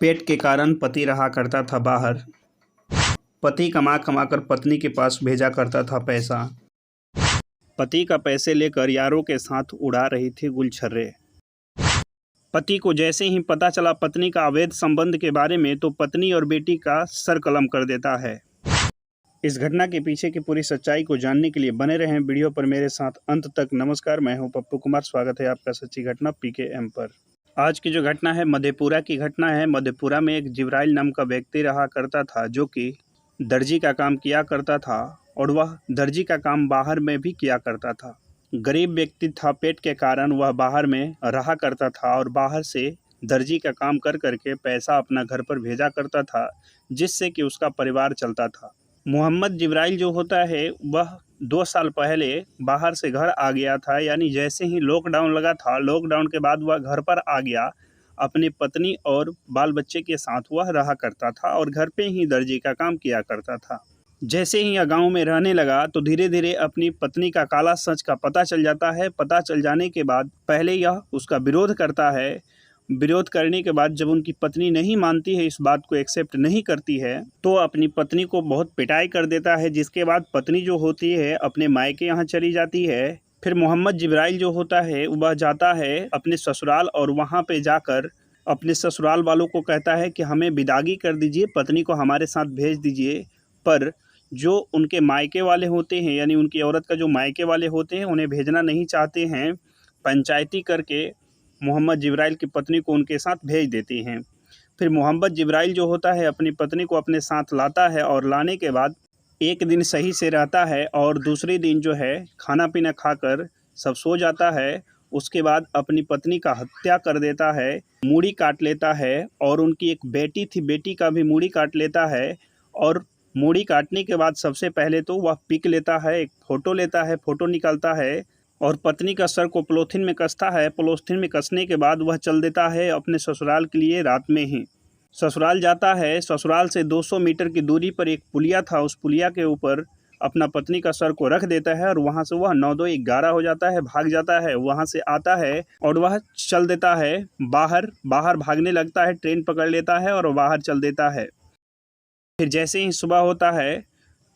पेट के कारण पति रहा करता था बाहर। पति कमा कमा कर पत्नी के पास भेजा करता था पैसा। पति का पैसे लेकर यारों के साथ उड़ा रही थी गुलछर्रे। पति को जैसे ही पता चला पत्नी का अवैध संबंध के बारे में तो पत्नी और बेटी का सर कलम कर देता है। इस घटना के पीछे की पूरी सच्चाई को जानने के लिए बने रहें वीडियो पर मेरे साथ अंत तक। नमस्कार, मैं हूं पप्पू कुमार। स्वागत है आपका सच्ची घटना PKM पर। आज की जो घटना है मधेपुरा की घटना है। मधेपुरा में एक जिब्राइल नाम का व्यक्ति रहा करता था जो कि दर्जी का काम किया करता था और वह दर्जी का काम बाहर में भी किया करता था। गरीब व्यक्ति था, पेट के कारण वह बाहर में रहा करता था और बाहर से दर्जी का काम कर करके पैसा अपना घर पर भेजा करता था, जिससे कि उसका परिवार चलता था। मोहम्मद जिब्राइल जो होता है वह 2 साल पहले बाहर से घर आ गया था, यानी जैसे ही लॉकडाउन लगा था, लॉकडाउन के बाद वह घर पर आ गया। अपनी पत्नी और बाल बच्चे के साथ वह रहा करता था और घर पे ही दर्जी का काम किया करता था। जैसे ही यह गांव में रहने लगा तो धीरे धीरे अपनी पत्नी का काला सच का पता चल जाता है। पता चल जाने के बाद पहले यह उसका विरोध करता है। विरोध करने के बाद जब उनकी पत्नी नहीं मानती है, इस बात को एक्सेप्ट नहीं करती है, तो अपनी पत्नी को बहुत पिटाई कर देता है, जिसके बाद पत्नी जो होती है अपने मायके यहाँ चली जाती है। फिर मोहम्मद जिब्राइल जो होता है वह जाता है अपने ससुराल और वहाँ पे जाकर अपने ससुराल वालों को कहता है कि हमें विदागी कर दीजिए, पत्नी को हमारे साथ भेज दीजिए। पर जो उनके मायके वाले होते हैं, यानी उनकी औरत का जो मायके वाले होते हैं, उन्हें भेजना नहीं चाहते हैं। पंचायती करके मोहम्मद जिब्राइल की पत्नी को उनके साथ भेज देते हैं। फिर मोहम्मद जिब्राइल जो होता है अपनी पत्नी को अपने साथ लाता है और लाने के बाद एक दिन सही से रहता है और दूसरे दिन जो है खाना पीना खाकर सब सो जाता है। उसके बाद अपनी पत्नी का हत्या कर देता है, मूड़ी काट लेता है और उनकी एक बेटी थी, बेटी का भी मूड़ी काट लेता है। और मूड़ी काटने के बाद सबसे पहले तो वह पिक लेता है, एक फ़ोटो लेता है, फ़ोटो निकालता है और पत्नी का सर को पॉलीथीन में कसता है। पॉलीथीन में कसने के बाद वह चल देता है अपने ससुराल के लिए। रात में ही ससुराल जाता है। ससुराल से 200 मीटर की दूरी पर एक पुलिया था, उस पुलिया के ऊपर अपना पत्नी का सर को रख देता है और वहाँ से वह 9-2-11 हो जाता है, भाग जाता है। वहाँ से आता है और वह चल देता है बाहर भागने लगता है, ट्रेन पकड़ लेता है और बाहर चल देता है। फिर जैसे ही सुबह होता है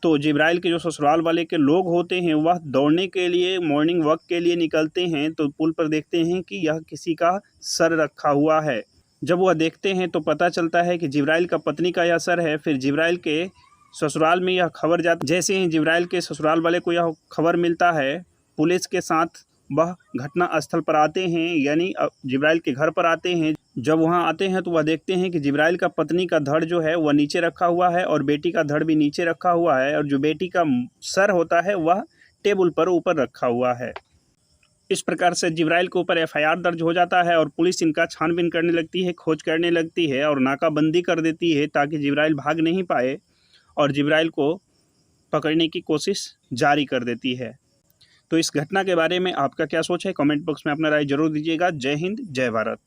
तो जिब्राइल के जो ससुराल वाले के लोग होते हैं वह दौड़ने के लिए, मॉर्निंग वॉक के लिए निकलते हैं तो पुल पर देखते हैं कि यह किसी का सर रखा हुआ है। जब वह देखते हैं तो पता चलता है कि जिब्राइल का पत्नी का यह सर है। फिर जिब्राइल के ससुराल में यह खबर जाती। जैसे ही जिब्राइल के ससुराल वाले को यह खबर मिलता है, पुलिस के साथ वह घटना स्थल पर आते हैं, यानी जिब्राइल के घर पर आते हैं। जब वहां आते हैं तो वह देखते हैं कि जिब्राइल का पत्नी का धड़ जो है वह नीचे रखा हुआ है और बेटी का धड़ भी नीचे रखा हुआ है और जो बेटी का सर होता है वह टेबल पर ऊपर रखा हुआ है। इस प्रकार से जिब्राइल के ऊपर FIR दर्ज हो जाता है और पुलिस इनका छानबीन करने लगती है, खोज करने लगती है और नाकाबंदी कर देती है ताकि जिब्राइल भाग नहीं पाए और जिब्राइल को पकड़ने की कोशिश जारी कर देती है। तो इस घटना के बारे में आपका क्या सोच है? कमेंट बॉक्स में अपना राय जरूर दीजिएगा। जय हिंद, जय भारत।